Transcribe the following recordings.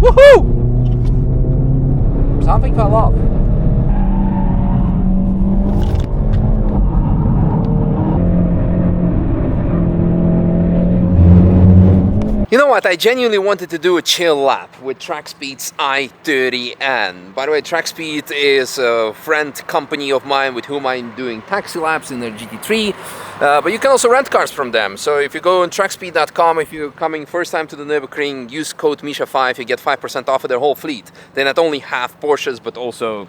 Woohoo! Something fell off. You know what, I genuinely wanted to do a chill lap with Trackspeed's i30N. By the way, Trackspeed is a friend company of mine with whom I'm doing taxi laps in their GT3. But you can also rent cars from them. So if you go on trackspeed.com, if you're coming first time to the Nürburgring, use code Misha5, you get 5% off of their whole fleet. They not only have Porsches, but also,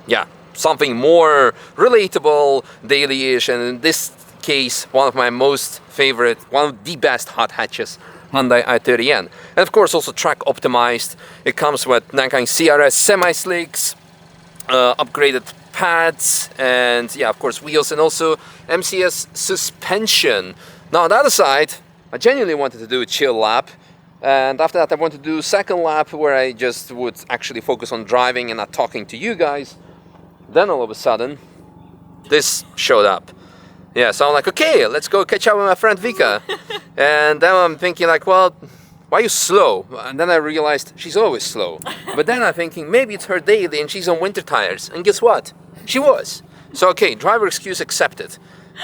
yeah, something more relatable, daily-ish, and in this case, one of my most favorite, one of the best hot hatches, Hyundai i30N. And of course also track optimized. It comes with 9 CRS semi-slicks, upgraded pads, and yeah, of course wheels, and also MCS suspension. Now on the other side, I genuinely wanted to do a chill lap, and after that I wanted to do a second lap where I just would actually focus on driving and not talking to you guys. Then all of a sudden this showed up. Yeah, so I'm like, okay, let's go catch up with my friend Vika. And then I'm thinking like, well, why are you slow? And then I realized she's always slow. But then I'm thinking maybe it's her daily and she's on winter tires. And guess what? She was. So okay, driver excuse accepted.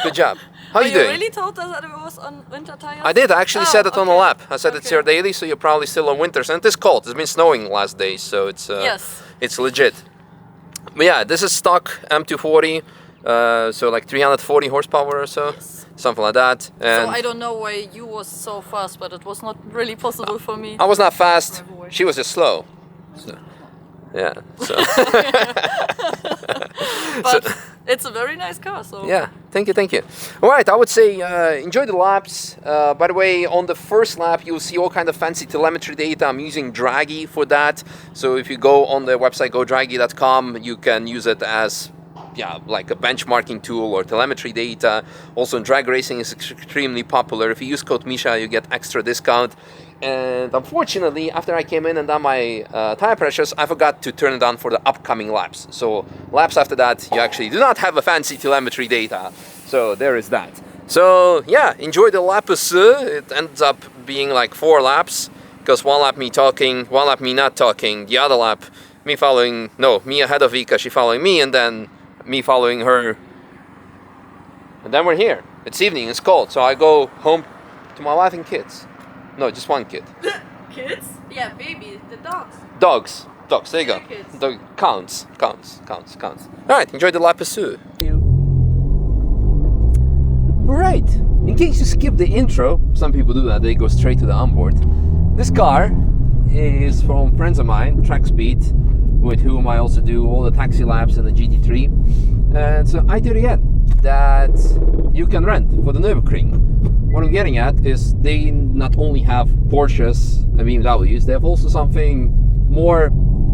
Good job. How are you doing? You really told us that it was on winter tires? I did. I actually said it on the lap. I said it's Okay. your daily, so you're probably still on winters. And it's cold. It's been snowing last days, so it's Yes. it's legit. But yeah, this is stock M240. So like 340 horsepower or so, Yes. something like that. And So I don't know why you was so fast, but it was not really possible for me. I was not fast. Drive away. She was just slow. So, yeah. So But it's a very nice car, so... yeah. Thank you. Thank you. All right. I would say enjoy the laps. By the way, on the first lap, you'll see all kind of fancy telemetry data. I'm using Dragy for that. So if you go on the website godragy.com, you can use it as, yeah, like a benchmarking tool or telemetry data. Also in drag racing is extremely popular. If you use code Misha, you get extra discount. And unfortunately, after I came in and done my tire pressures, I forgot to turn it on for the upcoming laps. So laps after that, you actually do not have a fancy telemetry data. So there is that. So yeah, enjoy the lap. It ends up being like 4 laps, because one lap me talking, one lap me not talking, the other lap me following, no, me ahead of Vika, she following me, and then me following her, and then we're here. It's evening, it's cold, so I go home to my wife and kids. No, just one kid. Kids? Yeah, baby, the dogs. Dogs, there you go. Kids. Dog, counts. Alright, enjoy the La Pursuit. Right, in case you skip the intro, some people do that, they go straight to the onboard. This car is from friends of mine, Trackspeed, with whom I also do all the taxi laps in the GT3. And it's an i30N that you can rent for the Nürburgring. What I'm getting at is they not only have Porsches and BMWs, they have also something more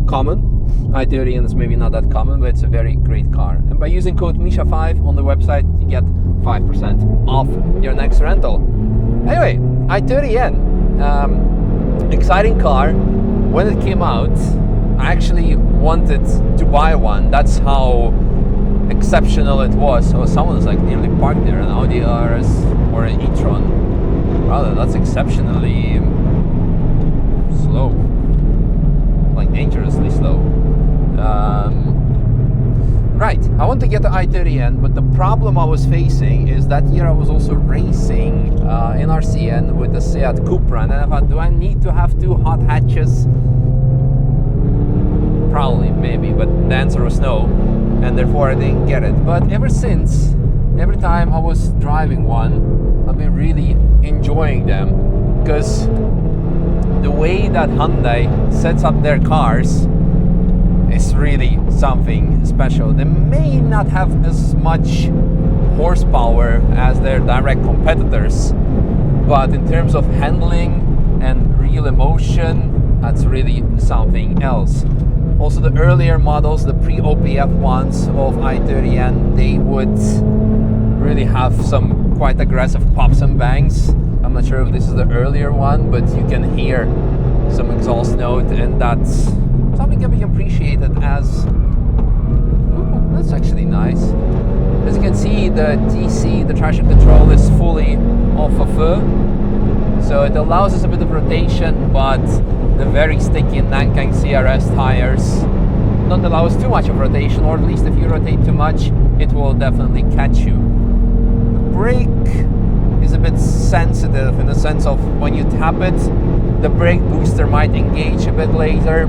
common. i30N is maybe not that common, but it's a very great car. And by using code Misha5 on the website, you get 5% off your next rental. Anyway, i30N, exciting car. When it came out, I actually wanted to buy one. That's how exceptional it was. So someone's like nearly parked there, an Audi RS or an e-tron. Wow, that's exceptionally slow, like dangerously slow. Right, I want to get the i30N, but the problem I was facing is that year I was also racing in RCN with the Seat Cupra, and then I thought, do I need to have 2 hot hatches? Probably, maybe, but the answer was no, and therefore I didn't get it. But ever since, every time I was driving one, I've been really enjoying them, because the way that Hyundai sets up their cars is really something special. They may not have as much horsepower as their direct competitors, but in terms of handling and real emotion, that's really something else. Also, the earlier models, the pre-OPF ones of i30N, they would really have some quite aggressive pops and bangs. I'm not sure if this is the earlier one, but you can hear some exhaust note, and that's something can be appreciated as... Ooh, that's actually nice. As you can see, the TC, the traction control, is fully off of So it allows us a bit of rotation, but the very sticky Nankang CRS tires don't allow us too much of rotation, or at least if you rotate too much, it will definitely catch you. The brake is a bit sensitive in the sense of when you tap it, the brake booster might engage a bit later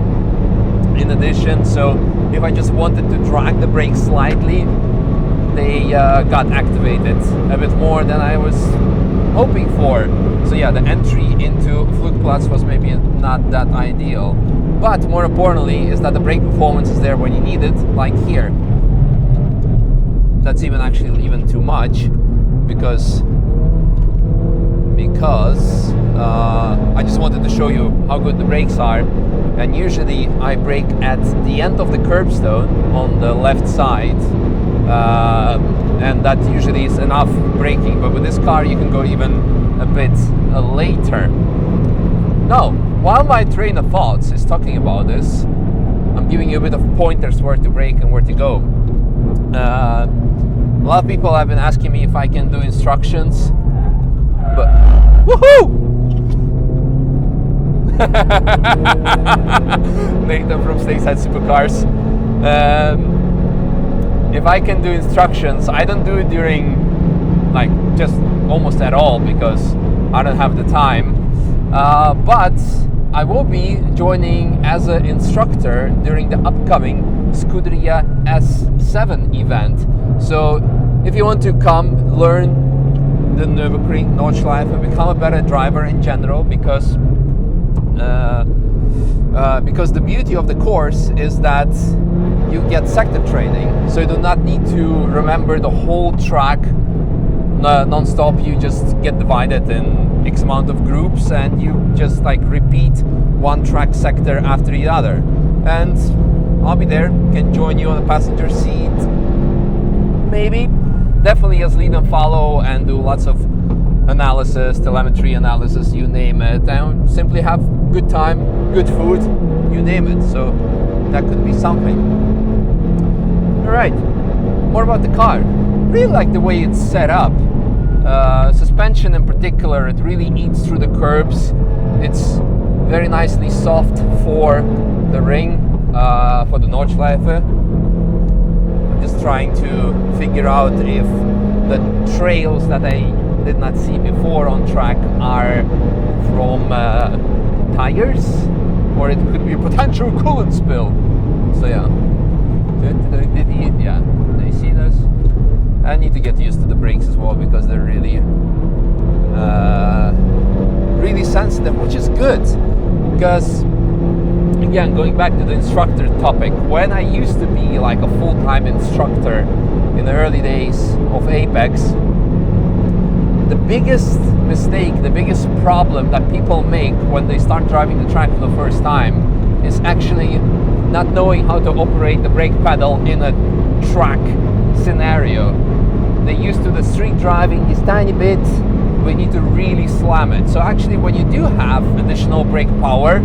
in addition. So if I just wanted to drag the brake slightly, they got activated a bit more than I was hoping for. So yeah, the entry into Flugplatz was maybe not that ideal. But more importantly is that the brake performance is there when you need it, like here. That's even too much because I just wanted to show you how good the brakes are. And usually I brake at the end of the curbstone on the left side, and that usually is enough braking. But with this car you can go even a bit later. Now, while my train of thoughts is talking about this, I'm giving you a bit of pointers where to brake and where to go. A lot of people have been asking me if I can do instructions, but woohoo! Nathan from Stateside Supercars. If I can do instructions, I don't do it during, like, just almost at all because I don't have the time. But I will be joining as an instructor during the upcoming Scuderia S7 event. So if you want to come learn the Nürburgring Nordschleife and become a better driver in general, because the beauty of the course is that you get sector training, so you do not need to remember the whole track non-stop. You just get divided in X amount of groups and you just like repeat one track sector after the other. And I'll be there, can join you on the passenger seat, maybe, definitely as lead and follow, and do lots of analysis, telemetry analysis, you name it, and simply have good time, good food, you name it. So that could be something. All right, more about the car. Really like the way it's set up. Suspension in particular, it really eats through the curbs. It's very nicely soft for the ring, for the Nordschleife. I'm just trying to figure out if the trails that I did not see before on track are from tires, or it could be a potential coolant spill. So yeah. Yeah, they see this. I need to get used to the brakes as well because they're really really sensitive, which is good. Because again, going back to the instructor topic, when I used to be like a full-time instructor in the early days of Apex, the biggest mistake, the biggest problem that people make when they start driving the track for the first time is actually not knowing how to operate the brake pedal in a track scenario. They're used to the street driving these tiny bits, but you need to really slam it. So actually when you do have additional brake power,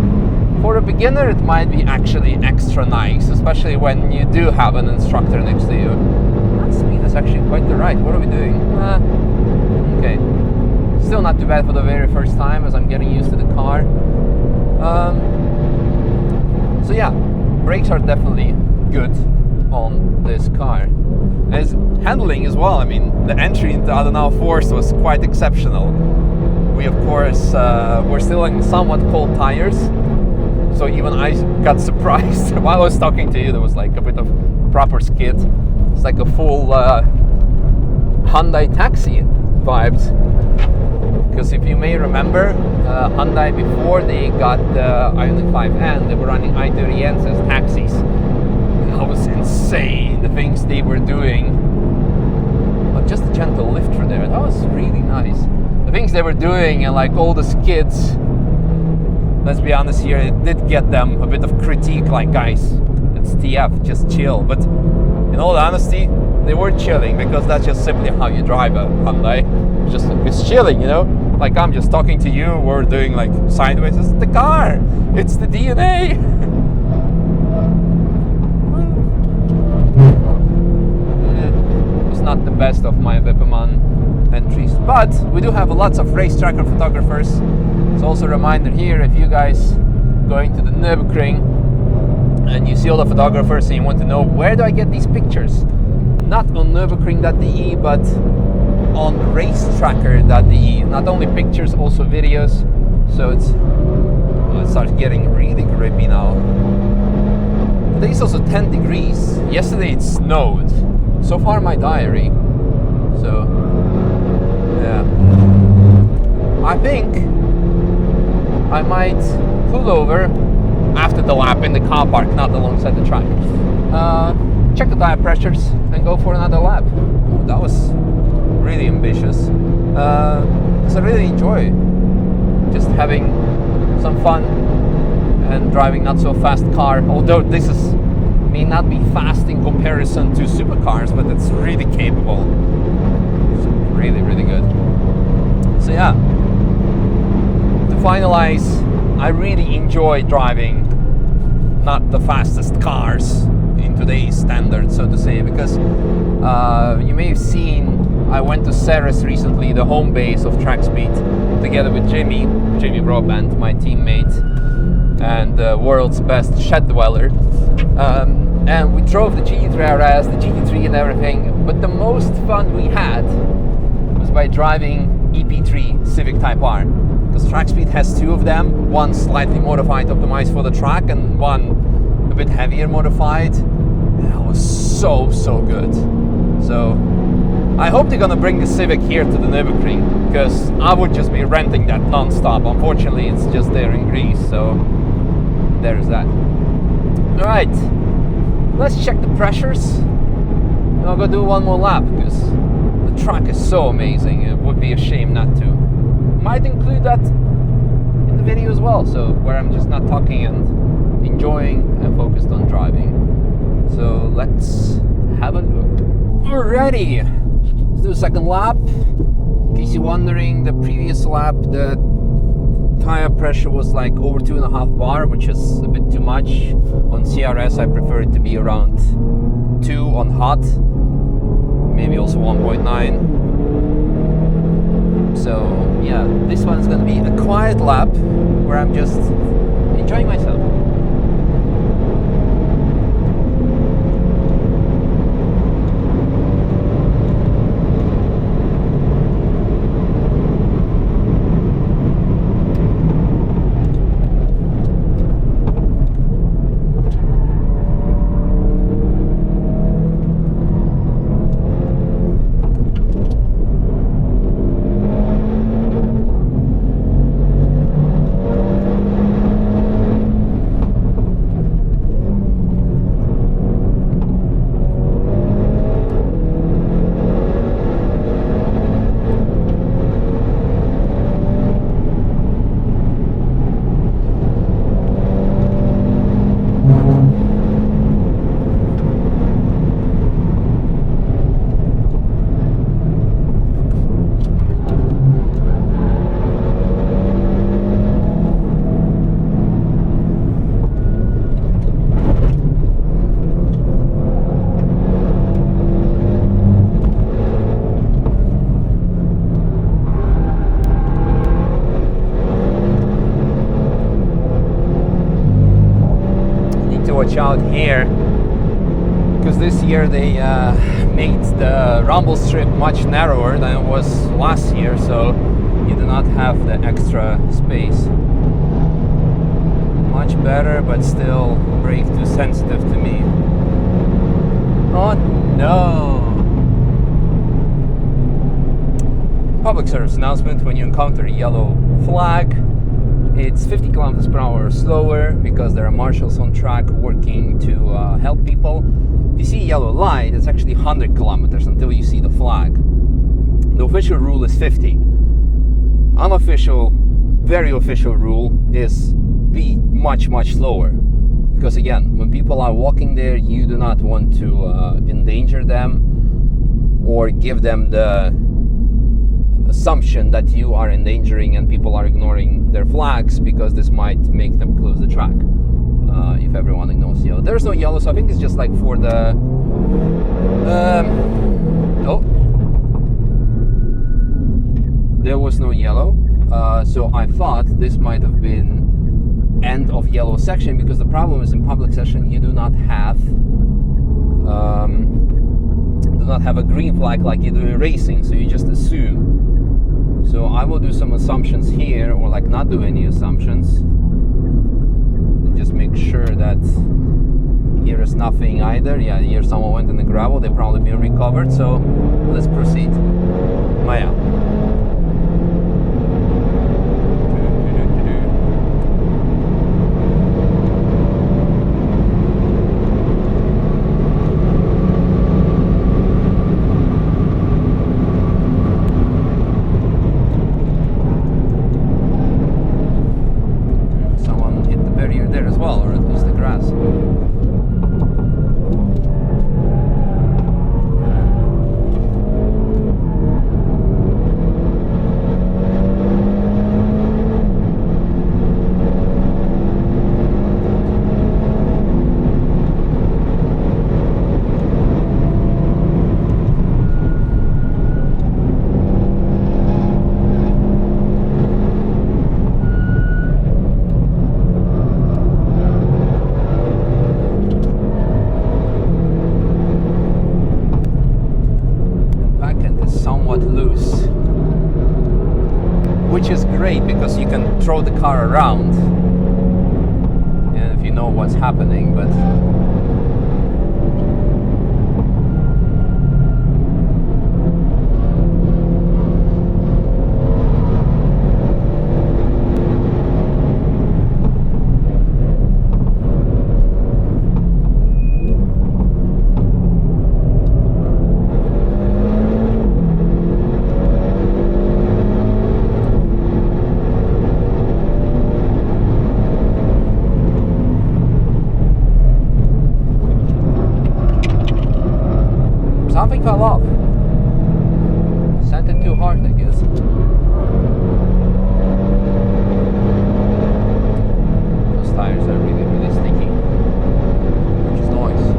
for a beginner it might be actually extra nice, especially when you do have an instructor next to you. That speed is actually quite the right. What are we doing? Okay. Still not too bad for the very first time as I'm getting used to the car. So yeah, brakes are definitely good on this car. As handling as well, I mean, the entry into Adenauer Forst was quite exceptional. We of course were still in somewhat cold tires, so even I got surprised. While I was talking to you, there was like a bit of proper skid. It's like a full Hyundai taxi vibes. Because if you may remember, Hyundai before they got the Ioniq 5N, they were running i30Ns as taxis. That was insane, the things they were doing. But just a gentle lift for there, that was really nice. The things they were doing and like all the skids, let's be honest here, it did get them a bit of critique, like guys, it's TF, just chill. But in all honesty, they were chilling because that's just simply how you drive a Hyundai. It's chilling, you know? Like I'm just talking to you, we're doing like sideways. It's the car, it's the DNA. It's not the best of my Vipperman entries. But we do have lots of racetracker photographers. It's also a reminder here, if you guys going to the Nürburgring and you see all the photographers and you want to know where do I get these pictures, not on Nürburgring.de but on racetracker.de. Not only pictures, also videos. So it starts getting really grippy now. Today is also 10 degrees. Yesterday it snowed. So far my diary. So yeah, I think I might pull over after the lap in the car park, not alongside the track. Check the tire pressures and go for another lap. Oh, that was really ambitious. Because I really enjoy just having some fun and driving not so fast car. Although this may not be fast in comparison to supercars, but it's really capable. It's really, really good. So yeah, to finalize, I really enjoy driving not the fastest cars in today's standards, so to say, because you may have seen I went to Ceres recently, the home base of Track Speed, together with Jimmy Broadbent, my teammate and the world's best shed dweller, and we drove the GT3 RS, the GT3 and everything, but the most fun we had was by driving EP3 Civic Type R, because Track Speed has two of them, one slightly modified, optimized for the track, and one a bit heavier modified. And that was so good. So I hope they're gonna bring the Civic here to the Nürburgring, because I would just be renting that non-stop. Unfortunately, it's just there in Greece, so there's that. All right, let's check the pressures. And I'll go do one more lap, because the track is so amazing. It would be a shame not to. Might include that in the video as well, so where I'm just not talking and enjoying and focused on driving. So let's have a look. Alrighty, let's do a second lap. In case you're wondering, the previous lap the tire pressure was like over 2.5 bar, which is a bit too much. On CRS I prefer it to be around 2 on hot, maybe also 1.9. So yeah, this one's gonna be a quiet lap where I'm just enjoying myself. Watch out here, because this year they made the rumble strip much narrower than it was last year, so you do not have the extra space. Much better, but still brake too sensitive to me. Oh no! Public service announcement: when you encounter a yellow flag, it's 50 kilometers per hour slower, because there are marshals on track working to help people. If you see a yellow light, it's actually 100 kilometers until you see the flag. The official rule is 50. Unofficial, very official rule is be much slower. Because again, when people are walking there, you do not want to endanger them or give them the assumption that you are endangering and people are ignoring their flags, because this might make them close the track if everyone ignores yellow. There's no yellow, so I think it's just like for the there was no yellow, so I thought this might have been end of yellow section, because the problem is in public section you do not have a green flag like you do in racing, so you just assume. So I will do some assumptions here, or like not do any assumptions, and just make sure that here is nothing either. Yeah, here someone went in the gravel, they've probably been recovered, so let's proceed. Maya. Someone hit the barrier there as well, or at least the grass. Loose, which is great because you can throw the car around, and if you know what's happening, but something fell off. Sent it too hard, I guess. Those tires are really, really sticky, which is noise.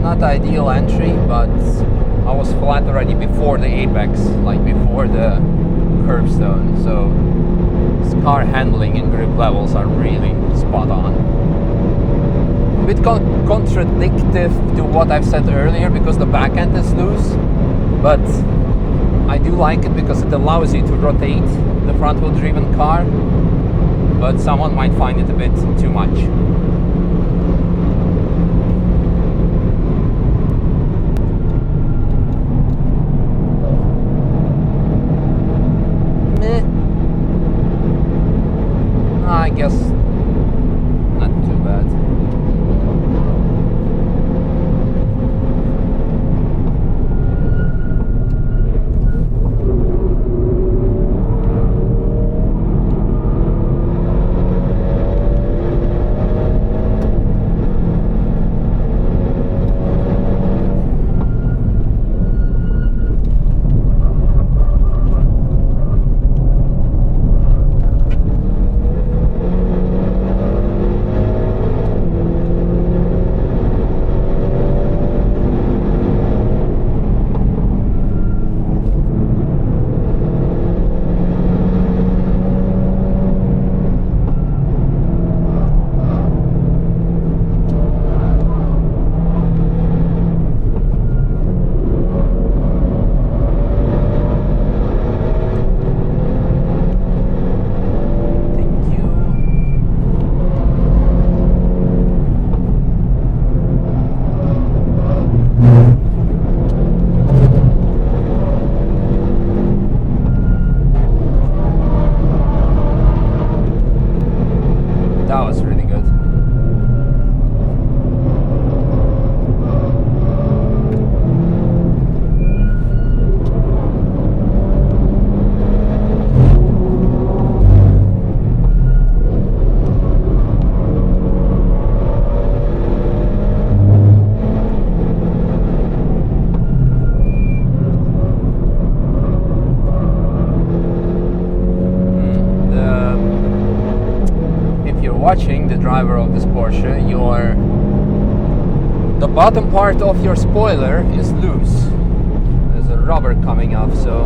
Not the ideal entry, but I was flat already before the apex, like before the curbstone, so this car handling and grip levels are really spot on. A bit contradictive to what I've said earlier, because the back end is loose, but I do like it because it allows you to rotate the front wheel driven car, but someone might find it a bit too much. I guess not too bad. That was really good. watching, the driver of this Porsche, the bottom part of your spoiler is loose. There's a rubber coming off, so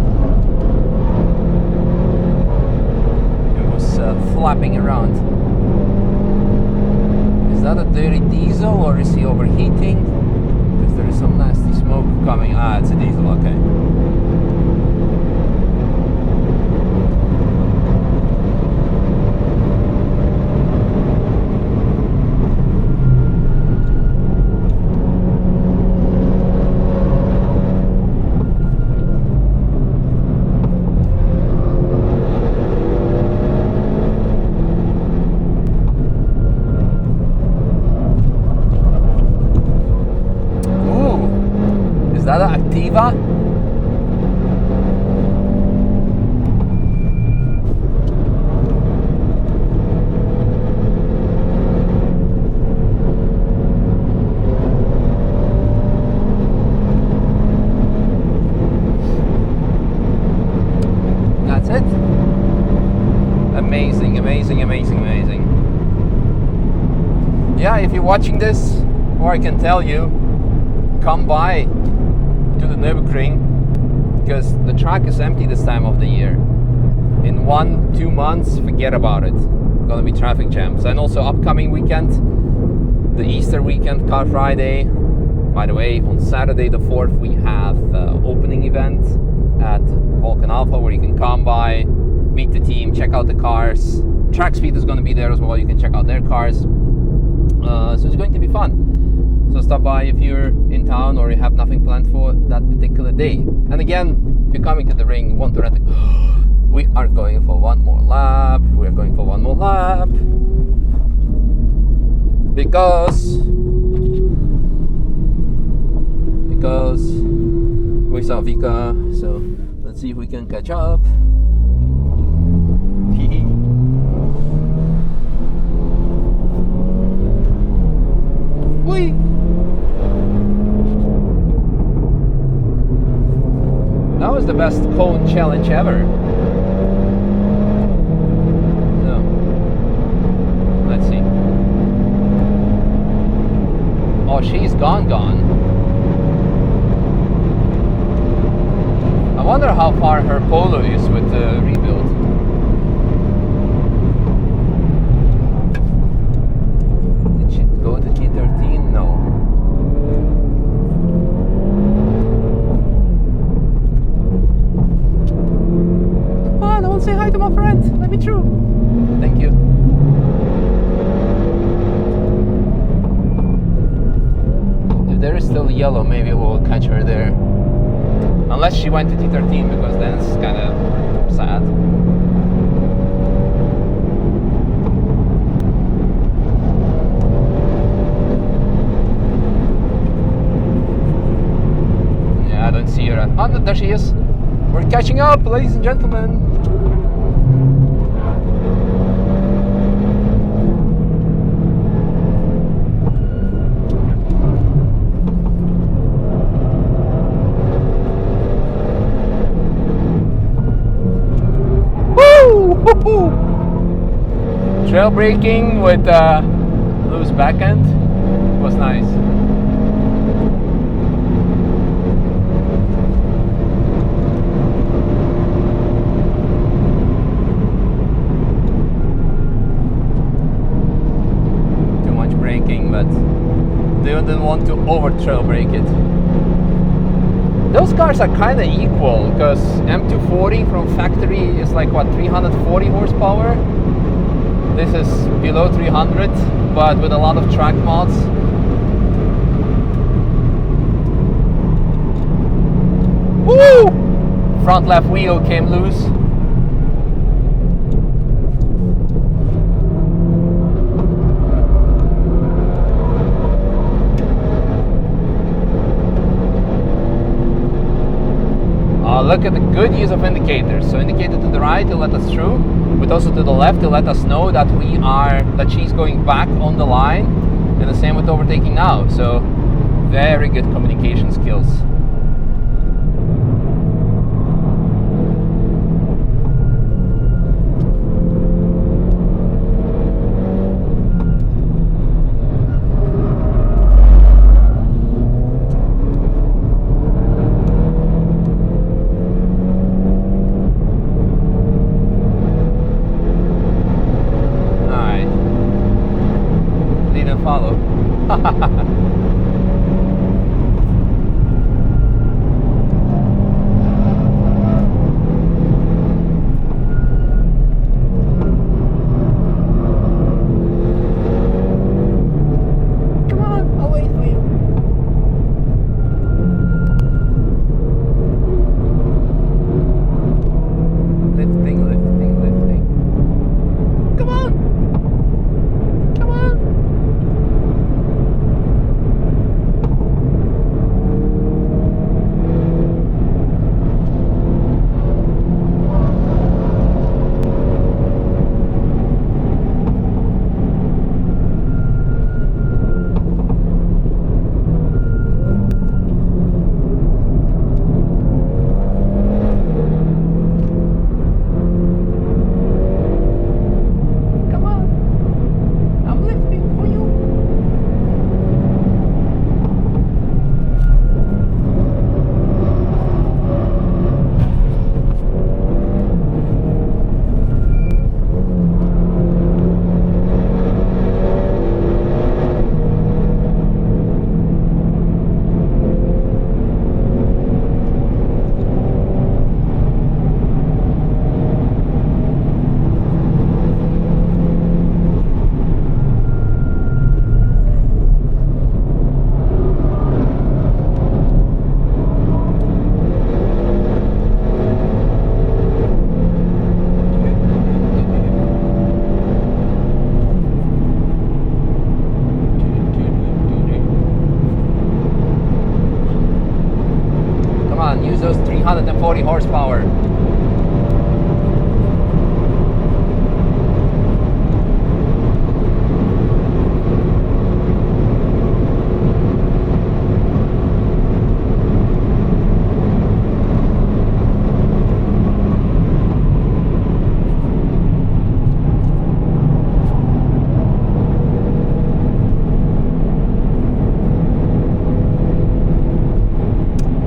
it was flapping around. Is that a dirty diesel or is he overheating? Because there is some nasty smoke coming. Ah, it's a diesel, okay. Is that an Activa? That's it. Amazing, amazing, amazing, amazing. Yeah, if you're watching this, or I can tell you, come by to the Nürburgring, because the track is empty this time of the year. In 1-2 months, forget about it. Gonna be traffic jams. And also upcoming weekend, the Easter weekend, Car Friday. By the way, on Saturday the 4th we have opening event at Vulcan Alpha where you can come by, meet the team, check out the cars. Track Speed is gonna be there as well. You can check out their cars. So it's going to be fun. So stop by if you're in town or you have nothing planned for that particular day. And again, if you're coming to the ring, want to rent we are going for one more lap. We are going for one more lap. Because we saw Vika, so let's see if we can catch up. Whee! That was the best cone challenge ever. So, let's see. Oh, she's gone. I wonder how far her Polo is with the rebuild. Did she go to T13? No. Say hi to my friend. Let me through. Thank you. If there is still yellow, maybe we'll catch her there. Unless she went to T13, because then it's kind of sad. Yeah, I don't see her. Oh, there she is. We're catching up, ladies and gentlemen. Trail braking with loose back end was nice. Too much braking, but they didn't want to over trail brake it. Those cars are kind of equal, because M240 from factory is like what, 340 horsepower. This is below 300, but with a lot of track mods. Woo! Front left wheel came loose. Look at the good use of indicators. So indicator to the right to let us through, but also to the left to let us know that she's going back on the line, and the same with overtaking now. So very good communication skills. follow. Come on, I'll wait for you. Lifting, lifting, lifting. Come on! Come on! Come on! I'm lifting for you. Come on, use those 340 horsepower.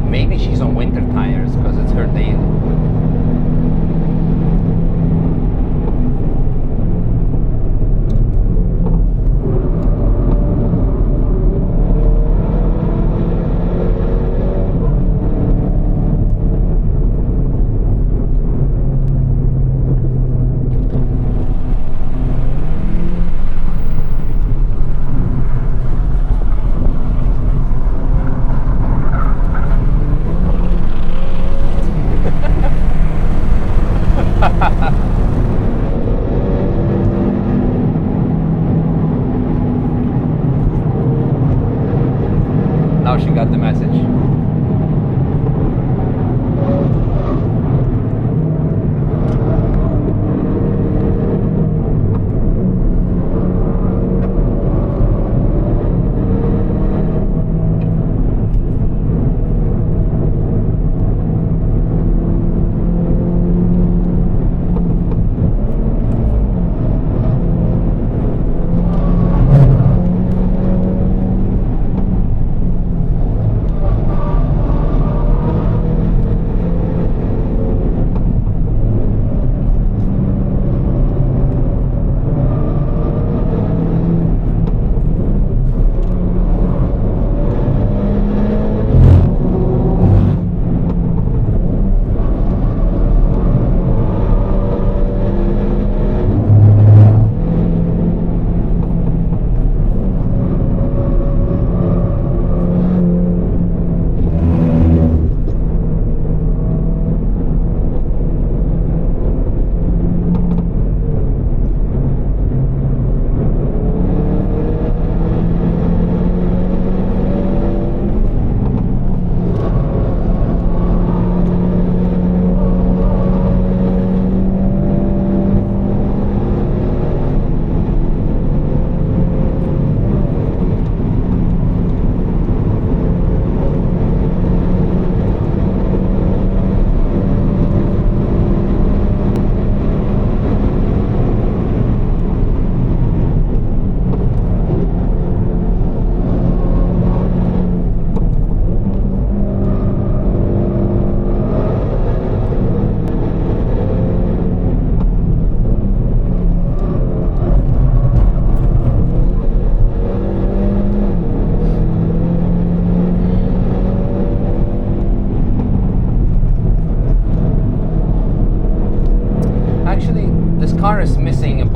Maybe she's on winter tires because it's her daily. Now she got the message.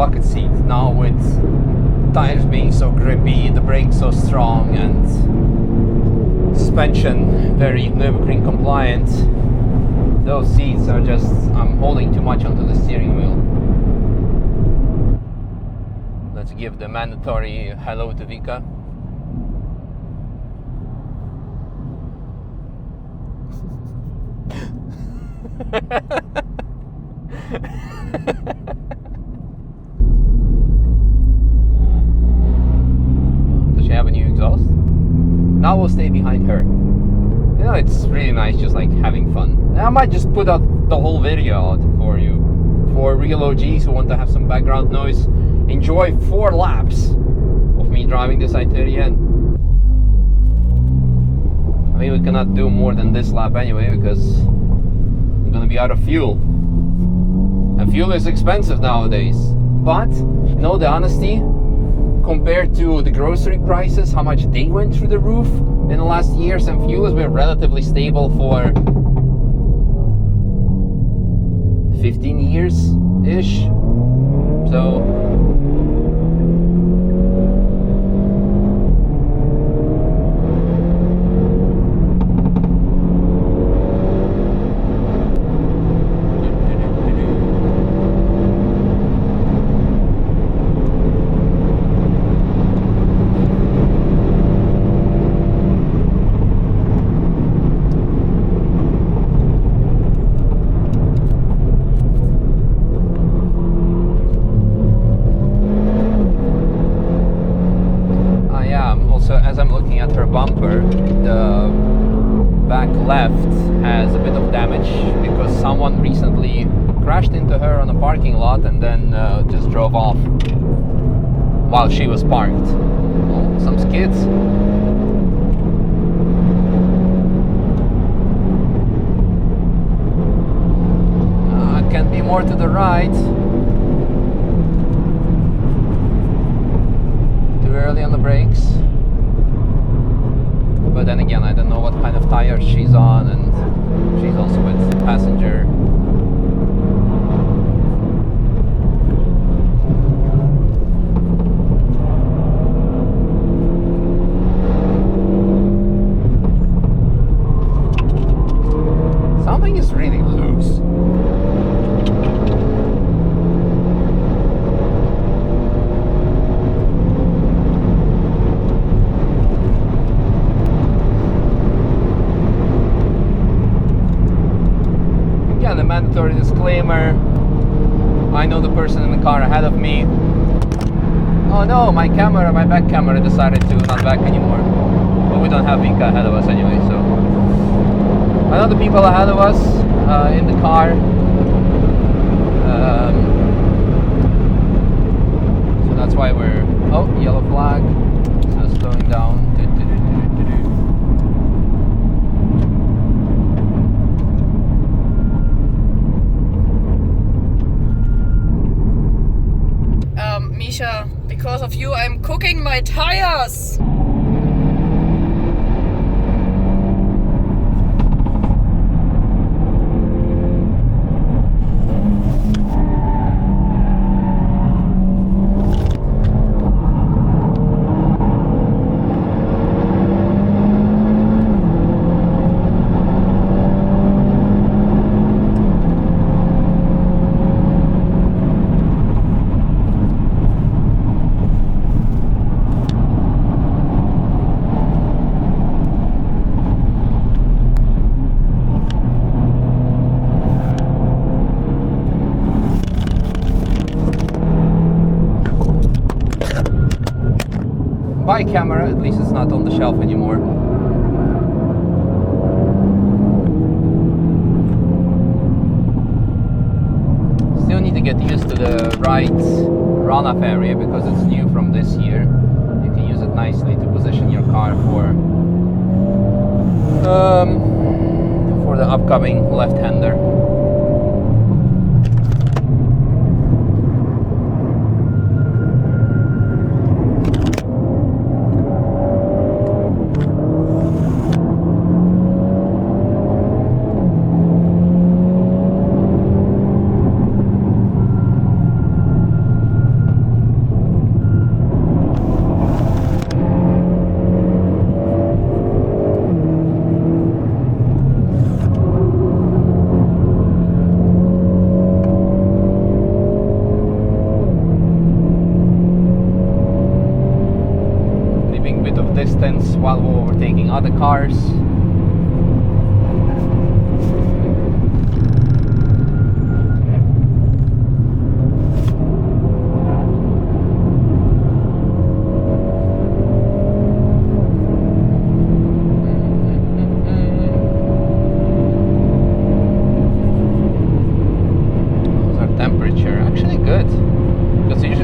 bucket seat now, with tires being so grippy, the brakes so strong, and suspension very Nürburgring compliant. Those seats are just, I'm holding too much onto the steering wheel. Let's give the mandatory hello to Vika. Does she have a new exhaust? Now we'll stay behind her. You know, it's really nice just like having fun. I might just put out the whole video out for you. For real OGs who want to have some background noise, enjoy 4 laps of me driving this i30N. I mean, we cannot do more than this lap anyway, because I'm gonna be out of fuel. And fuel is expensive nowadays. But, in all the honesty, compared to the grocery prices, how much they went through the roof in the last years, and fuel has been relatively stable for 15 years-ish. So, as I'm looking at her bumper, the back left has a bit of damage because someone recently crashed into her on a parking lot and then just drove off while she was parked. Oh, some skids. Can be more to the right. Too early on the brakes. But then again, I don't know what kind of tires she's on, and she's also with passenger. Something is really loose. The mandatory disclaimer: I know the person in the car ahead of me. Oh no, my back camera decided to not back anymore. But we don't have Vika ahead of us anyway, so I know the people ahead of us in the car. So that's why we're, oh, yellow flag, so slowing down. Misha, because of you, I'm cooking my tires. Bike camera, at least it's not on the shelf anymore. Still need to get used to the right runoff area because it's new from this year. You can use it nicely to position your car for the upcoming left-hander. distance while we're overtaking other cars.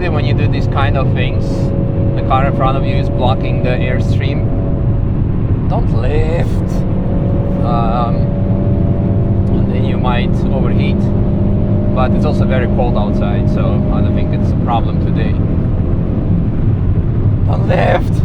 When you do these kind of things, the car in front of you is blocking the airstream. Don't lift, and then you might overheat. But it's also very cold outside, so I don't think it's a problem today. Don't lift.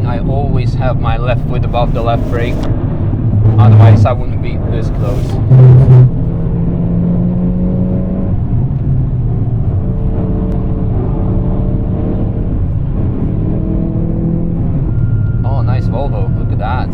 I always have my left foot above the left brake, otherwise I wouldn't be this close. Oh, nice Volvo, look at that.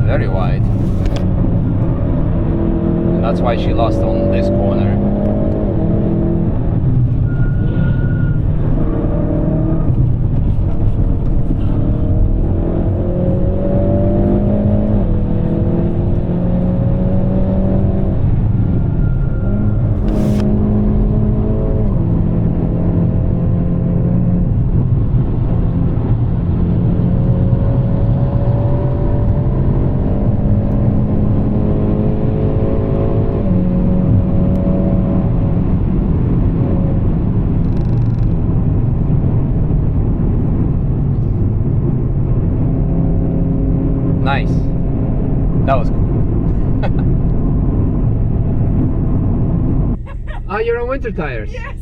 Very wide. And that's why she lost on this corner. Nice. That was cool. Ah, you're on winter tires? Yes.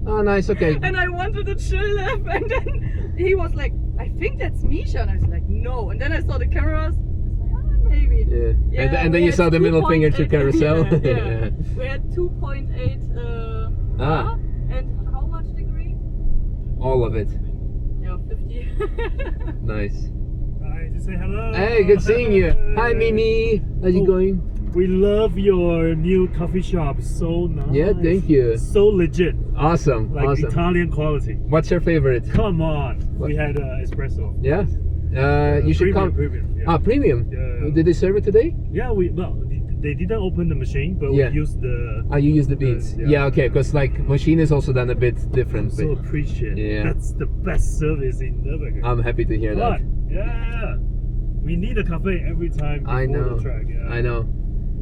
Oh, nice, okay. And I wanted to chill lap, and then he was like, I think that's Misha. And I was like, no. And then I saw the cameras. Maybe. Yeah. Yeah, and then you saw the middle finger to carousel. Yeah. We had 2.8 and how much degree? All of it. Yeah, 50. Nice. Hi, just say hello. Hey, good seeing you. Hi, Mimi. How's it going? We love your new coffee shop. So nice. Yeah, thank you. So legit. Awesome. Like awesome. Italian quality. What's your favorite? Come on. We had espresso. Yeah? You should come. Premium. Yeah. Premium. Yeah. Did they serve it today? Yeah, they didn't open the machine, but Yeah. we used the. You use the beans. Yeah, okay, because like machine is also done a bit different. So appreciate. Yeah. That's the best service in Nürburgring. I'm happy to hear that. Yeah. We need a cafe every time before I know. the track. Yeah. I know.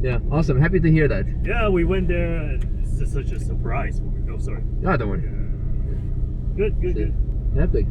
Yeah, awesome. Happy to hear that. Yeah, we went there and it's just such a surprise. Oh, sorry. Ah, don't worry. Yeah. Good. Epic.